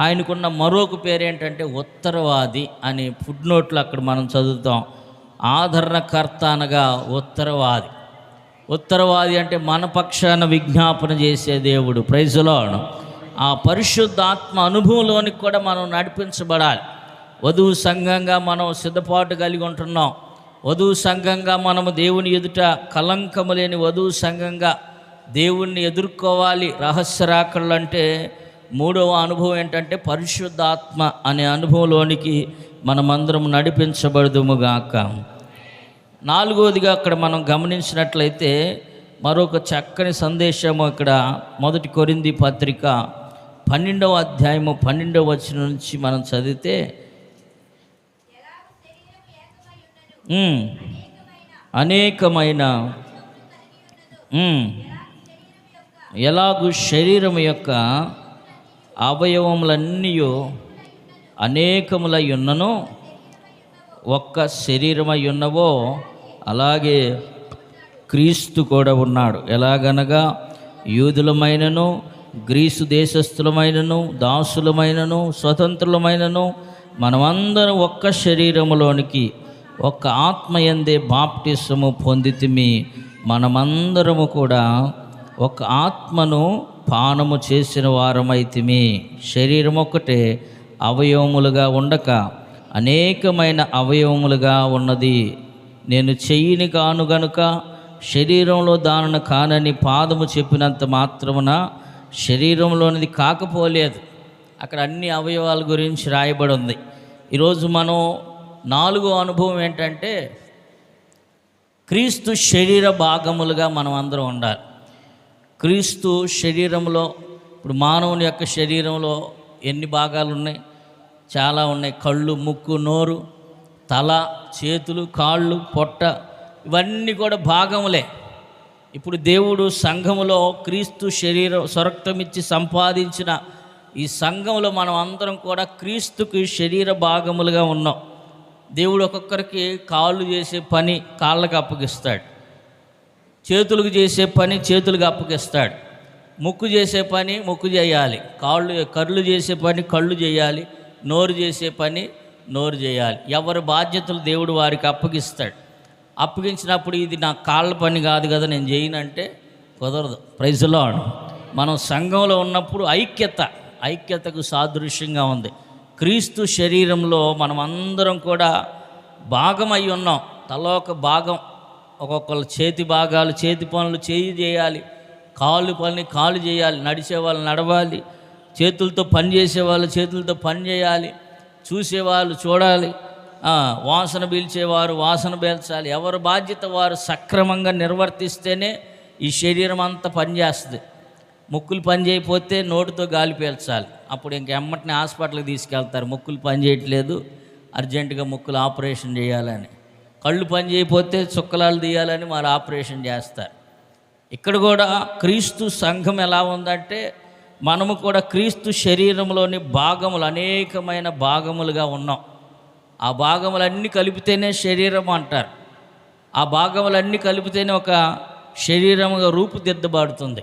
ఆయనకున్న మరొక పేరేంటంటే ఉత్తరవాది అని ఫుడ్ నోట్లు అక్కడ మనం చదువుతాం. ఆదరణకర్త అనగా ఉత్తరవాది. ఉత్తరవాది అంటే మన పక్షాన విజ్ఞాపన చేసే దేవుడు. Praise the lord. ఆ పరిశుద్ధాత్మ అనుభవంలోనికి కూడా మనం నడిపించబడాలి. వధువు సంఘంగా మనం సిద్ధపాటు కలిగి ఉంటున్నాం. వధువు సంఘంగా మనము దేవుని ఎదుట కలంకము లేని వధువు సంఘంగా దేవుణ్ణి ఎదుర్కోవాలి రహస్య రాకళ్ళు అంటే మూడవ అనుభవం ఏంటంటే పరిశుద్ధాత్మ అనే అనుభవంలోనికి మనమందరం నడిపించబడదుముగాక. నాలుగవదిగా అక్కడ మనం గమనించినట్లయితే మరొక చక్కని సందేశము ఇక్కడ 1 కొరింథీ పత్రిక 12వ అధ్యాయము 12వ వచనం నుంచి మనం చదివితే అనేకమైన ఎలాగూ శరీరం యొక్క అవయవములన్నీ అనేకములై ఉన్నను ఒక్క శరీరమై ఉన్నవో అలాగే క్రీస్తు కూడా ఉన్నాడు. ఎలాగనగా యూదులమైనను గ్రీసు దేశస్థులమైనను దాసులమైనను స్వతంత్రులమైనను మనమందరం ఒక్క శరీరములోనికి ఒక్క ఆత్మయందే బాప్టిసము పొందితిమి. మనమందరము కూడా ఒక ఆత్మను పానము చేసిన వారమైతిమి. శరీరం ఒక్కటే అవయవములుగా ఉండక అనేకమైన అవయవములుగా ఉన్నది. నేను చెయ్యిని కాను గనుక శరీరంలో దానిని కానని పాదము చెప్పినంత మాత్రమున శరీరంలోనిది కాకపోలేదు. అక్కడ అన్ని అవయవాల గురించి రాయబడి ఉంది. ఈరోజు మనం 4వ అనుభవం ఏంటంటే క్రీస్తు శరీర భాగములుగా మనం అందరం ఉండాలి. క్రీస్తు శరీరంలో ఇప్పుడు మానవుని యొక్క శరీరంలో ఎన్ని భాగాలు ఉన్నాయి? చాలా ఉన్నాయి. కళ్ళు, ముక్కు, నోరు, తల, చేతులు, కాళ్ళు, పొట్ట, ఇవన్నీ కూడా భాగములే. ఇప్పుడు దేవుడు సంఘములో క్రీస్తు శరీరం స్వరక్తమిచ్చి సంపాదించిన ఈ సంఘంలో మనం అందరం కూడా క్రీస్తుకి శరీర భాగములుగా ఉన్నాం. దేవుడు ఒక్కొక్కరికి కాళ్ళు చేసే పని కాళ్ళకు అప్పగిస్తాడు, చేతులకు చేసే పని చేతులకు అప్పగిస్తాడు, ముక్కు చేసే పని ముక్కు చేయాలి, కళ్ళు చేసే పని కళ్ళు చేయాలి, నోరు చేసే పని నోరు చేయాలి. ఎవరి బాధ్యతలు దేవుడు వారికి అప్పగిస్తాడు. అప్పగించినప్పుడు ఇది నా కాళ్ళ పని కాదు కదా నేను చేయనంటే కుదరదు. Praise lord. మనం సంఘంలో ఉన్నప్పుడు ఐక్యతకు సాదృశ్యంగా ఉంది. క్రీస్తు శరీరంలో మనం అందరం కూడా భాగమై ఉన్నాం. తలో ఒక భాగం, ఒక్కొక్కరు చేతి భాగాలు, చేతి పనులు చేయాలి, కాళ్ళు పని కాళ్ళు చేయాలి, నడిచేవాళ్ళు నడవాలి, చేతులతో పని చేసేవాళ్ళు చేతులతో పని చేయాలి, చూసేవాళ్ళు చూడాలి, వాసన పీల్చేవారు వాసన పీల్చాలి. ఎవరి బాధ్యత వారు సక్రమంగా నిర్వర్తిస్తేనే ఈ శరీరం అంతా పనిచేస్తుంది. ముక్కులు పని చేయకపోతే నోటితో గాలి పీల్చాలి. అప్పుడు ఇంకెమ్మటిని హాస్పిటల్కి తీసుకెళ్తారు. ముక్కులు పని చేయట్లేదు, అర్జెంటుగా ముక్కులు ఆపరేషన్ చేయాలని. కళ్ళు పని చేయకపోతే చుక్కలాలు తీయాలని మరి ఆపరేషన్ చేస్తారు. ఇక్కడ కూడా క్రీస్తు సంఘం ఎలా ఉందంటే మనము కూడా క్రీస్తు శరీరంలోని భాగములు అనేకమైన భాగములుగా ఉన్నాం. ఆ భాగములన్నీ కలిపితేనే శరీరం అంటారు. ఆ భాగములన్నీ కలిపితేనే ఒక శరీరముగా రూపుదిద్దబడుతుంది.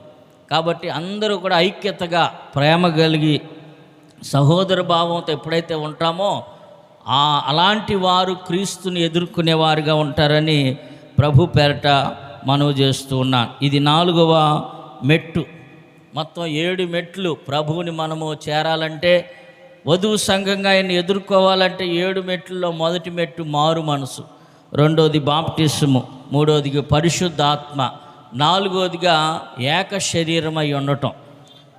కాబట్టి అందరూ కూడా ఐక్యతగా ప్రేమ కలిగి సహోదర భావంతో ఎప్పుడైతే ఉంటామో అలాంటి వారు క్రీస్తుని ఎదుర్కొనేవారుగా ఉంటారని ప్రభు పేరట మనవి చేస్తూ ఉన్నాను. ఇది 4వ మెట్టు. మొత్తం 7 మెట్లు ప్రభువుని మనము చేరాలంటే, వధువు సంఘంగా ఆయన్ని ఎదుర్కోవాలంటే 7 మెట్లలో మొదటి మెట్టు మారు మనసు, 2వది బాప్టిసము, 3వదిగా పరిశుద్ధాత్మ, 4వదిగా ఏక శరీరమై ఉండటం,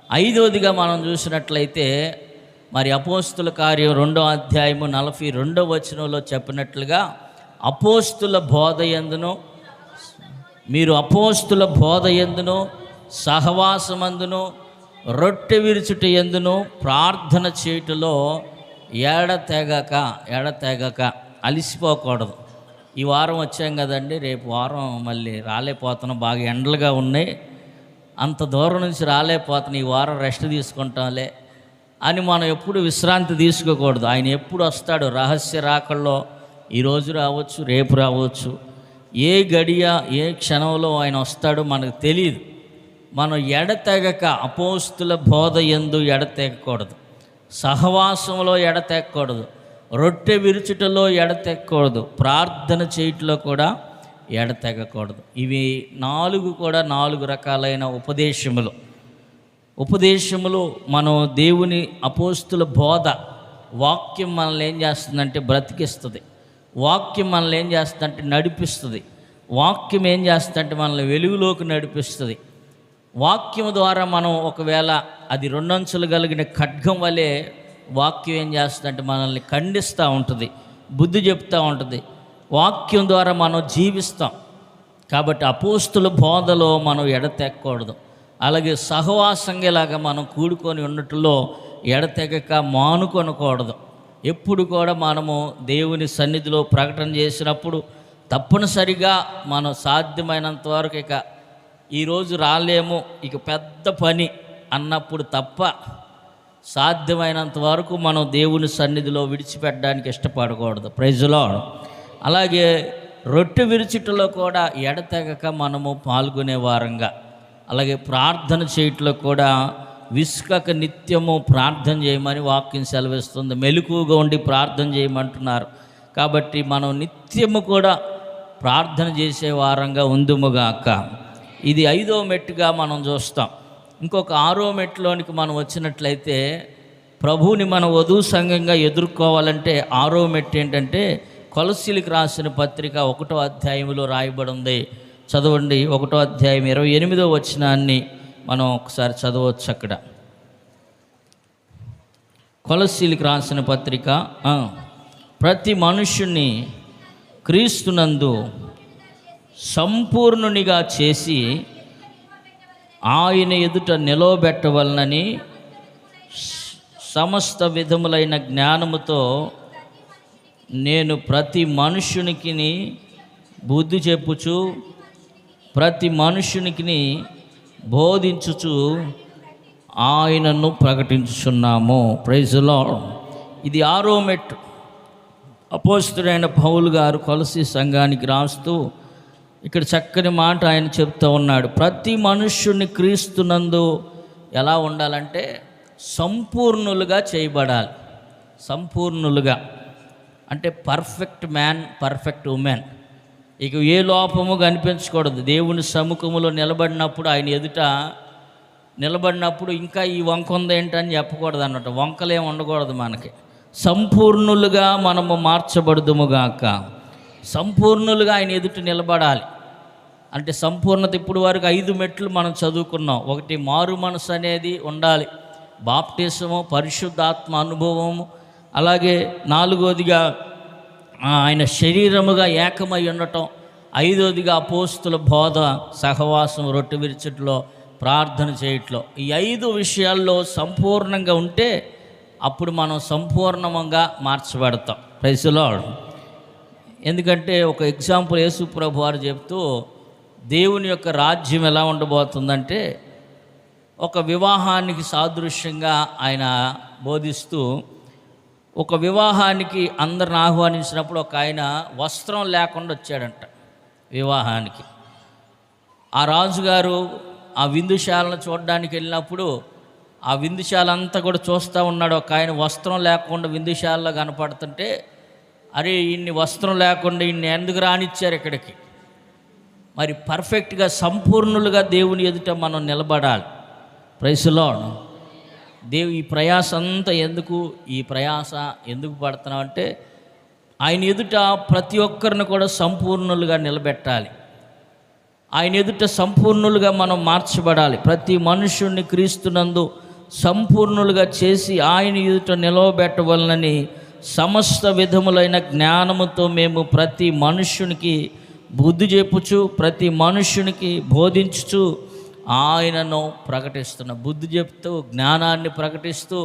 5వదిగా మనం చూసినట్లయితే మరి అపోస్తుల కార్యం 2వ అధ్యాయము 42వ వచనంలో చెప్పినట్లుగా మీరు అపోస్తుల బోధ యందును సహవాసమందును రొట్టె విరుచుట యందును ప్రార్థన చేయుటలో ఎడతెగక అలిసిపోకూడదు. ఈ వారం వచ్చాం కదండి, రేపు వారం మళ్ళీ రాలేకపోతున్నాం, బాగా ఎండలుగా ఉన్నాయి, అంత దూరం నుంచి రాలేకపోతున్నాం, ఈ వారం రెస్ట్ తీసుకుంటాంలే అని మనం ఎప్పుడు విశ్రాంతి తీసుకోకూడదు. ఆయన ఎప్పుడు వస్తాడు, రహస్య రాకల్లో ఈరోజు రావచ్చు, రేపు రావచ్చు, ఏ గడియ ఏ క్షణంలో ఆయన వస్తాడో మనకు తెలియదు. మనం ఎడతెగక అపోస్తుల బోధ యందు ఎడతెగకూడదు, సహవాసంలో ఎడతెగకూడదు, రొట్టె విరుచుటలో ఎడతెగకూడదు, ప్రార్థన చేయుటలో కూడా ఎడతెగకూడదు. ఇవి 4 కూడా 4 రకాలైన ఉపదేశములు మనం దేవుని అపోస్తుల బోధ వాక్యం మనల్ని ఏం చేస్తుందంటే బ్రతికిస్తుంది. వాక్యం మనల్ని ఏం చేస్తుందంటే నడిపిస్తుంది. వాక్యం ఏం చేస్తుందంటే మనల్ని వెలుగులోకి నడిపిస్తుంది. వాక్యం ద్వారా మనం ఒకవేళ అది రెండంచులు కలిగిన ఖడ్గం వలె వాక్యం ఏం చేస్తుందంటే మనల్ని ఖండిస్తూ ఉంటుంది, బుద్ధి చెప్తూ ఉంటుంది. వాక్యం ద్వారా మనం జీవిస్తాం. కాబట్టి అపోస్తుల బోధలో మనం ఎడతెక్కకూడదు. అలాగే సహవాసంగాలాగా మనం కూడుకొని ఉన్నట్లో ఎడతెగక మానుకొనకూడదు. ఎప్పుడు కూడా మనము దేవుని సన్నిధిలో ప్రకటన చేసినప్పుడు తప్పనిసరిగా మనం సాధ్యమైనంత వరకు ఇక ఈరోజు రాలేము, ఇక పెద్ద పని అన్నప్పుడు తప్ప సాధ్యమైనంత వరకు మనం దేవుని సన్నిధిలో విడిచిపెట్టడానికి ఇష్టపడకూడదు. Praise lord. అలాగే రొట్టె విరుచుటలో కూడా ఎడతెగక మనము పాల్గొనే వారంగా, అలాగే ప్రార్థన చేయట్లో కూడా విసుకక నిత్యము ప్రార్థన చేయమని వాక్యం సెలవిస్తుంది. మెలకువగా ఉండి ప్రార్థన చేయమంటున్నారు. కాబట్టి మనం నిత్యము కూడా ప్రార్థన చేసే వారంగా ఉందుముగాక. ఇది 5వ మెట్టుగా మనం చూస్తాం. ఇంకొక 6వ మెట్టులోనికి మనం వచ్చినట్లయితే ప్రభువుని మన వధువు సంఘంగా ఎదుర్కోవాలంటే 6వ మెట్టు ఏంటంటే కొలస్సీలకు రాసిన పత్రిక 1వ అధ్యాయంలో రాయబడి ఉంది. చదవండి. 1వ అధ్యాయం 28వ వచనాన్ని మనం ఒకసారి చదవచ్చు. అక్కడ కొలస్సీలకు రాసిన పత్రిక, ప్రతి మనుష్యుని క్రీస్తునందు సంపూర్ణునిగా చేసి ఆయన ఎదుట నిలవబెట్టవలనని సమస్త విధములైన జ్ఞానముతో నేను ప్రతి మనుష్యునికి బుద్ధి చెప్పుచు ప్రతి మనుష్యునికి బోధించుచు ఆయనను ప్రకటించుచున్నాము. Praise the lord. ఇది 6వ మెట్టు. అపోస్తలుడైన పౌలు గారు కొలస్సీ సంఘానికి రాస్తూ ఇక్కడ చక్కని మాట ఆయన చెప్తూ ఉన్నాడు. ప్రతి మనుష్యుని క్రీస్తునందు ఎలా ఉండాలంటే సంపూర్ణులుగా చేయబడాలి. సంపూర్ణులుగా అంటే పర్ఫెక్ట్ మ్యాన్, పర్ఫెక్ట్ ఉమెన్. ఇక ఏ లోపము కనిపించకూడదు. దేవుని సముఖములో నిలబడినప్పుడు, ఆయన ఎదుట నిలబడినప్పుడు ఇంకా ఈ వంక ఉంది ఏంటని చెప్పకూడదు అన్నట్టు. వంకలేం ఉండకూడదు మనకి. సంపూర్ణులుగా మనము మార్చబడుదుముగాక. సంపూర్ణులుగా ఆయన ఎదుట నిలబడాలి. అంటే సంపూర్ణత ఇప్పుడు వరకు 5 మెట్లు మనం చదువుకున్నాం. 1 మారు మనసు అనేది ఉండాలి, బాప్టిసము, పరిశుద్ధాత్మ అనుభవము, అలాగే 4వదిగా ఆయన శరీరముగా ఏకమై ఉండటం, 5వదిగా అపోస్తుల బోధ, సహవాసం, రొట్టె విరుచుట్లో, ప్రార్థన చేయట్లో. ఈ 5 విషయాల్లో సంపూర్ణంగా ఉంటే అప్పుడు మనం సంపూర్ణంగా మార్చబడతాం. Praise the lord. ఎందుకంటే ఒక ఎగ్జాంపుల్ యేసు ప్రభు వారు చెప్తూ దేవుని యొక్క రాజ్యం ఎలా ఉండబోతుందంటే ఒక వివాహానికి సాదృశ్యంగా ఆయన బోధిస్తూ, ఒక వివాహానికి అందరిని ఆహ్వానించినప్పుడు ఒక ఆయన వస్త్రం లేకుండా వచ్చాడంట వివాహానికి. ఆ రాజుగారు ఆ విందుశాలను చూడడానికి వెళ్ళినప్పుడు ఆ విందుశాల అంతా కూడా చూస్తూ ఉన్నాడు. ఒక ఆయన వస్త్రం లేకుండా విందుశాలలో కనపడుతుంటే, అరే ఇన్ని వస్త్రం లేకుండా ఇన్ని ఎందుకు రానిచ్చారు ఇక్కడికి? మరి పర్ఫెక్ట్గా సంపూర్ణులుగా దేవుని ఎదుట మనం నిలబడాలి. Praise the lord. ఈ ప్రయాస అంతా ఎందుకు, ఈ ప్రయాస ఎందుకు పడుతున్నాం అంటే ఆయన ఎదుట ప్రతి ఒక్కరిని కూడా సంపూర్ణులుగా నిలబెట్టాలి. ఆయన ఎదుట సంపూర్ణులుగా మనం మార్చబడాలి. ప్రతి మనుష్యుణ్ణి క్రీస్తునందు సంపూర్ణులుగా చేసి ఆయన ఎదుట నిలవబెట్టవలనని సమస్త విధములైన జ్ఞానముతో మేము ప్రతి మనుష్యునికి బుద్ధి చెప్పుచు ప్రతి మనుష్యునికి బోధించుచు ఆయనను ప్రకటిస్తున్న, బుద్ధి చెప్తూ జ్ఞానాన్ని ప్రకటిస్తూ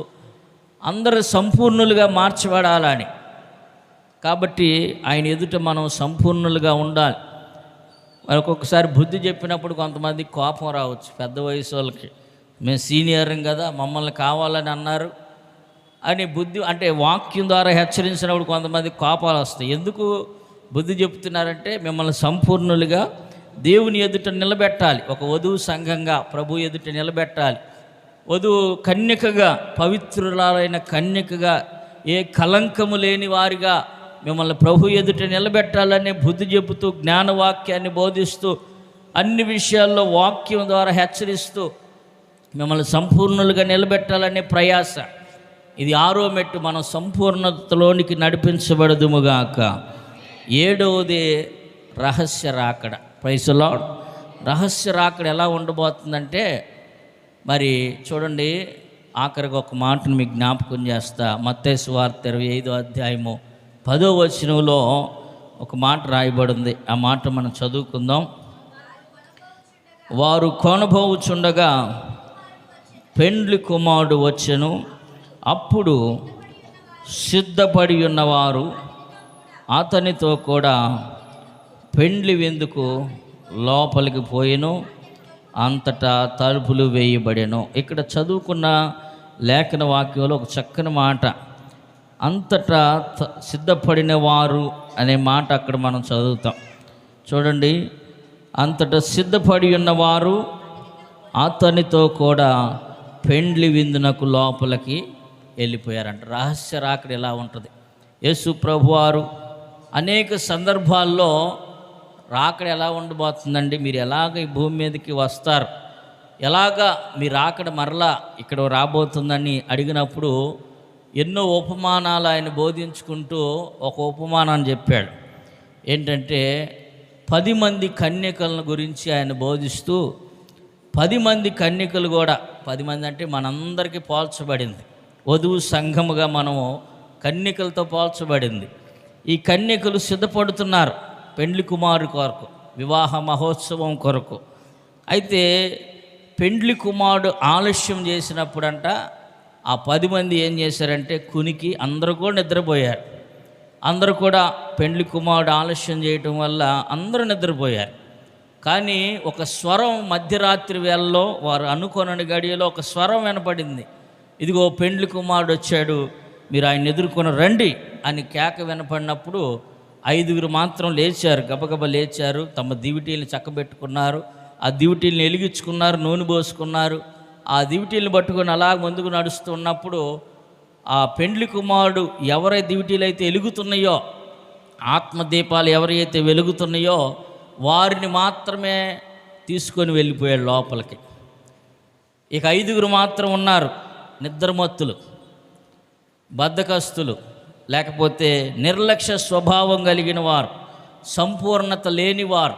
అందరూ సంపూర్ణులుగా మార్చబడాలని. కాబట్టి ఆయన ఎదుట మనం సంపూర్ణులుగా ఉండాలి. మరి ఒక్కొక్కసారి బుద్ధి చెప్పినప్పుడు కొంతమంది కోపం రావచ్చు. పెద్ద వయసు వాళ్ళకి, మేము సీనియర్ం కదా, మమ్మల్ని కావాలని అన్నారు అని బుద్ధి అంటే వాక్యం ద్వారా హెచ్చరించినప్పుడు కొంతమంది కోపాలు వస్తాయి. ఎందుకు బుద్ధి చెప్తున్నారంటే మిమ్మల్ని సంపూర్ణులుగా దేవుని ఎదుట నిలబెట్టాలి. ఒక వధువు సంఘంగా ప్రభు ఎదుట నిలబెట్టాలి. వధువు కన్యకగా, పవిత్రురాలైన కన్యకగా, ఏ కలంకము లేని వారిగా మిమ్మల్ని ప్రభు ఎదుట నిలబెట్టాలనే బుద్ధి చెబుతూ జ్ఞానవాక్యాన్ని బోధిస్తూ అన్ని విషయాల్లో వాక్యం ద్వారా హెచ్చరిస్తూ మిమ్మల్ని సంపూర్ణులుగా నిలబెట్టాలనే ప్రయాస. ఇది 6వ మెట్టు. మనం సంపూర్ణతలోనికి నడిపించబడదుముగాక. ఏడవది రహస్య రాకడ. Praise the lord. రహస్య రాకడ ఎలా ఉండబోతుందంటే, మరి చూడండి, ఆఖరికి ఒక మాటను మీకు జ్ఞాపకం చేస్తా. మత్తయి సువార్త 25వ అధ్యాయము 10వ వచనంలో ఒక మాట రాయబడింది. ఆ మాట మనం చదువుకుందాం. వారు కొనబోచుండగా పెండ్లి కుమారుడు వచ్చెను. అప్పుడు సిద్ధపడి ఉన్నవారు అతనితో కూడా పెండ్లి విందుకు లోపలికి పోయెను. అంతటా తలుపులు వేయబడెను. ఇక్కడ చదువుకున్న లేఖన వాక్యంలో ఒక చక్కని మాట, అంతటా సిద్ధపడిన వారు అనే మాట అక్కడ మనం చదువుతాం. చూడండి, అంతటా సిద్ధపడి ఉన్నవారు అతనితో కూడా పెండ్లి విందునకు లోపలికి వెళ్ళిపోయారంట. రహస్య రాకడ ఎలా ఉంటుంది? యేసు ప్రభువారు అనేక సందర్భాల్లో రాకడ ఎలా ఉండబోతుందండి, మీరు ఎలాగ ఈ భూమి మీదకి వస్తారు, ఎలాగా మీ రాకడ మరలా ఇక్కడ రాబోతుందని అడిగినప్పుడు ఎన్నో ఉపమానాలు ఆయన బోధించుకుంటూ ఒక ఉపమానాన్ని చెప్పాడు. ఏంటంటే 10 మంది కన్యకలను గురించి ఆయన బోధిస్తూ, 10 మంది కన్యకలు కూడా, 10 మంది అంటే మనందరికీ పోల్చబడింది, వధువు సంఘముగా మనము కన్యకలతో పోల్చబడింది. ఈ కన్యకలు సిద్ధపడుతున్నారు పెండ్లి కుమారుడు కొరకు, వివాహ మహోత్సవం కొరకు. అయితే పెండ్లి కుమారుడు ఆలస్యం చేసినప్పుడంట ఆ 10 మంది ఏం చేశారంటే కునికి అందరూ కూడా నిద్రపోయారు. అందరూ కూడా పెండ్లి కుమారుడు ఆలస్యం చేయటం వల్ల అందరూ నిద్రపోయారు. కానీ ఒక స్వరం మధ్యరాత్రి వేళలో, వారు అనుకోనని గడియలో ఒక స్వరం వినపడింది. ఇదిగో పెండ్లి కుమారుడు వచ్చాడు, మీరు ఆయన ఎదుర్కొని రండి అని కేక వినపడినప్పుడు 5గురు మాత్రం లేచారు, గబగబ లేచారు, తమ దివిటీలను చక్కబెట్టుకున్నారు, ఆ దివిటీలను వెలిగించుకున్నారు, నూనె పోసుకున్నారు. ఆ దివిటీలను పట్టుకొని అలా ముందుకు నడుస్తున్నప్పుడు ఆ పెండ్లి కుమారుడు ఎవరై దివిటీలు అయితే వెలుగుతున్నాయో, ఆత్మదీపాలు ఎవరైతే వెలుగుతున్నాయో వారిని మాత్రమే తీసుకొని వెళ్ళిపోయాడు లోపలికి. ఇక 5గురు మాత్రం ఉన్నారు, నిద్రమత్తులు, బద్ధకస్తులు, లేకపోతే నిర్లక్ష్య స్వభావం కలిగిన వారు, సంపూర్ణత లేనివారు.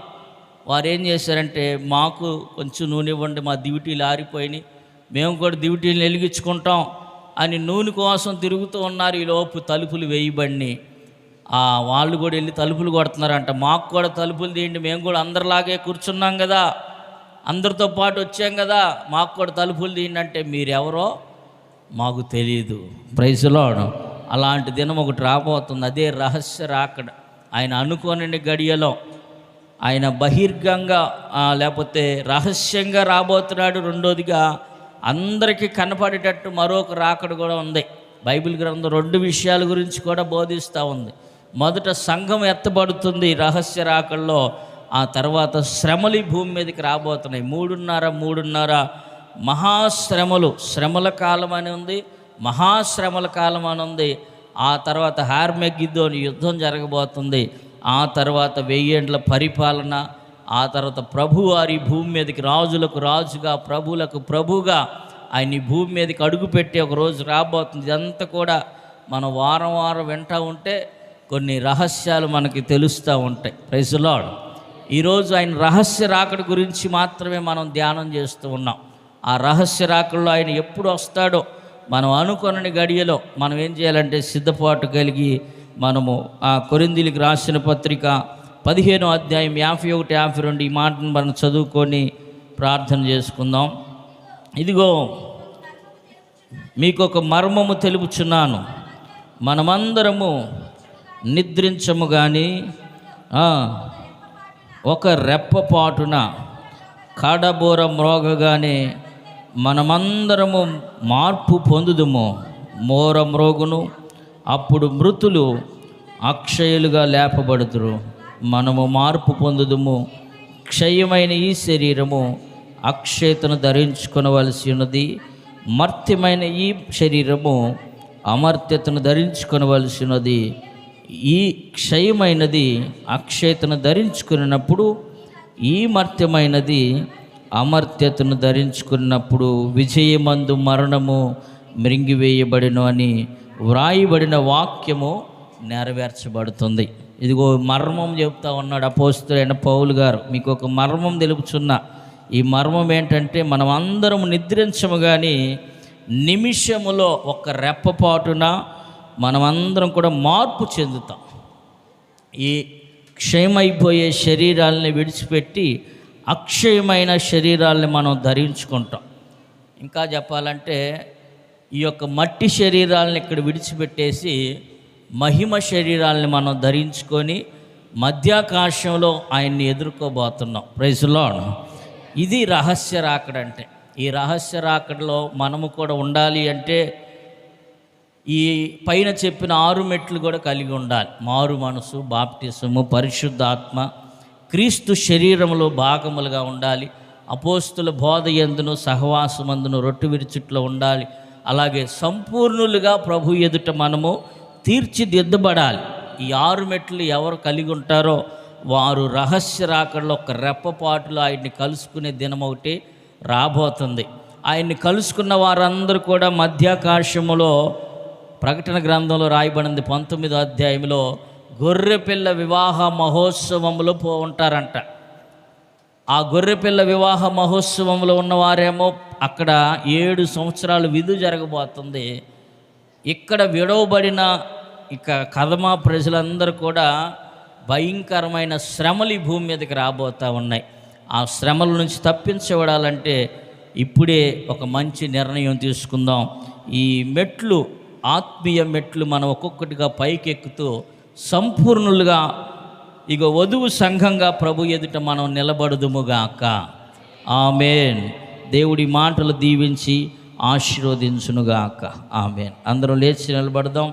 వారు ఏం చేశారంటే, మాకు కొంచెం నూనె ఇవ్వండి, మా దివిటీలు ఆరిపోయినాయి, మేము కూడా దివిటీలు వెలిగించుకుంటాం అని నూనె కోసం తిరుగుతూ ఉన్నారు. ఈలోపు తలుపులు వేయబడి వాళ్ళు కూడా వెళ్ళి తలుపులు కొడుతున్నారంట. మాకు కూడా తలుపులు తీయండి, మేము కూడా అందరిలాగే కూర్చున్నాం కదా, అందరితో పాటు వచ్చాం కదా, మాకు కూడా తలుపులు తీయండి అంటే, మీరెవరో మాకు తెలియదు. Praise the lord. అలాంటి దినం ఒకటి రాబోతుంది. అదే రహస్య రాకడ. ఆయన అనుకోని గడియలో ఆయన బహిర్గంగా లేకపోతే రహస్యంగా రాబోతున్నాడు. రెండోదిగా అందరికీ కనపడేటట్టు మరొక రాకడ కూడా ఉంది. బైబిల్ గ్రంథం 2 విషయాల గురించి కూడా బోధిస్తూ ఉంది. మొదట సంఘం ఎత్తబడుతుంది రహస్య రాకడలో, ఆ తర్వాత శ్రమలు భూమి మీదకి రాబోతున్నాయి. 3.5 మహాశ్రమలు, శ్రమల కాలం అని ఉంది, మహాశ్రమల కాలం అని ఉంది. ఆ తర్వాత హార్మెగిద్దోని యుద్ధం జరగబోతుంది. ఆ తర్వాత 1000 ఏండ్ల పరిపాలన. ఆ తర్వాత ప్రభువారి భూమి మీదకి రాజులకు రాజుగా, ప్రభువులకు ప్రభుగా ఆయన ఈ భూమి మీదకి అడుగుపెట్టి ఒక రోజు రాబోతుంది. ఇదంతా కూడా మనం వారం వారం వింటూ ఉంటే కొన్ని రహస్యాలు మనకి తెలుస్తూ ఉంటాయి. Praise the lord. ఈరోజు ఆయన రహస్య రాకడ గురించి మాత్రమే మనం ధ్యానం చేస్తూ ఉన్నాం. ఆ రహస్య రాకడలో ఆయన ఎప్పుడు వస్తాడో మనం అనుకొనని గడియలో మనం ఏం చేయాలంటే సిద్ధపాటు కలిగి మనము ఆ కొరింథీయులకు రాసిన పత్రిక 15వ అధ్యాయం 51, 52 ఈ మాటను మనం చదువుకొని ప్రార్థన చేసుకుందాం. ఇదిగో మీకు ఒక మర్మము తెలుపుచున్నాను, మనమందరము నిద్రించము కానీ ఒక రెప్పపాటున కడబోర మ్రోగగానే మనమందరము మార్పు పొందుదుము. మోర మ్రోగును, అప్పుడు మృతులు అక్షయులుగా లేపబడుదురు. మనము మార్పు పొందుదుము. క్షయమైన ఈ శరీరము అక్షయతను ధరించుకొనవలసి ఉన్నది, మర్త్యమైన ఈ శరీరము అమర్త్యతను ధరించుకొనవలసి ఉన్నది. ఈ క్షయమైనది అక్షయతను ధరించుకున్నప్పుడు, ఈ మర్త్యమైనది అమర్త్యతను ధరించుకున్నప్పుడు విజయమందు మరణము మృంగివేయబడిను అని వ్రాయబడిన వాక్యము నెరవేర్చబడుతుంది. ఇదిగో మర్మం చెప్తా ఉన్నాడు అపోస్తలుడైన పౌలు గారు. మీకు ఒక మర్మం తెలుపుచున్నా. ఈ మర్మం ఏంటంటే, మనం అందరం నిద్రించము కానీ నిమిషములో ఒక రెప్పపాటున మనమందరం కూడా మార్పు చెందుతాం. ఈ క్షయమైపోయే శరీరాలని విడిచిపెట్టి అక్షయమైన శరీరాల్ని మనం ధరించుకుంటాం. ఇంకా చెప్పాలంటే ఈ యొక్క మట్టి శరీరాలను ఇక్కడ విడిచిపెట్టేసి మహిమ శరీరాల్ని మనం ధరించుకొని మధ్యాకాశంలో ఆయన్ని ఎదుర్కోబోతున్నాం. Praise lord. ఇది రహస్య రాకడ అంటే. ఈ రహస్య రాకడలో మనము కూడా ఉండాలి అంటే ఈ పైన చెప్పిన 6 మెట్లు కూడా కలిగి ఉండాలి. మారు మనసు, బాప్టిసము, పరిశుద్ధాత్మ, క్రీస్తు శరీరంలో భాగములుగా ఉండాలి. అపోస్తుల బోధ యందును సహవాసమందును రొట్టె విరుచుట్లో ఉండాలి. అలాగే సంపూర్ణులుగా ప్రభు ఎదుట మనము తీర్చిదిద్దబడాలి. ఈ 6 మెట్లు ఎవరు కలిగి ఉంటారో వారు రహస్య రాకడలో ఒక రెప్పపాటులో ఆయన్ని కలుసుకునే దినం ఒకటి రాబోతుంది. ఆయన్ని కలుసుకున్న వారందరూ కూడా మధ్యాకాశములో, ప్రకటన గ్రంథంలో రాయబడింది 19వ అధ్యాయంలో, గొర్రెపిల్ల వివాహ మహోత్సవంలో ఉంటారంట. ఆ గొర్రెపిల్ల వివాహ మహోత్సవంలో ఉన్నవారేమో అక్కడ 7 సంవత్సరాలు విధి జరగబోతుంది. ఇక్కడ విడవబడిన కదమా ప్రజలందరూ కూడా భయంకరమైన శ్రమలు ఈ భూమి మీదకి రాబోతూ ఉన్నాయి. ఆ శ్రమల నుంచి తప్పించబడాలంటే ఇప్పుడే ఒక మంచి నిర్ణయం తీసుకుందాం. ఈ మెట్లు, ఆత్మీయ మెట్లు మనం ఒక్కొక్కటిగా పైకెక్కుతూ సంపూర్ణులుగా ఇక వధువు సంఘంగా ప్రభు ఎదుట మనం నిలబడుదుముగాక. ఆమేన్. దేవుడి మాటలు దీవించి ఆశీర్వదించునుగాక. ఆమేన్. అందరం లేచి నిలబడదాం.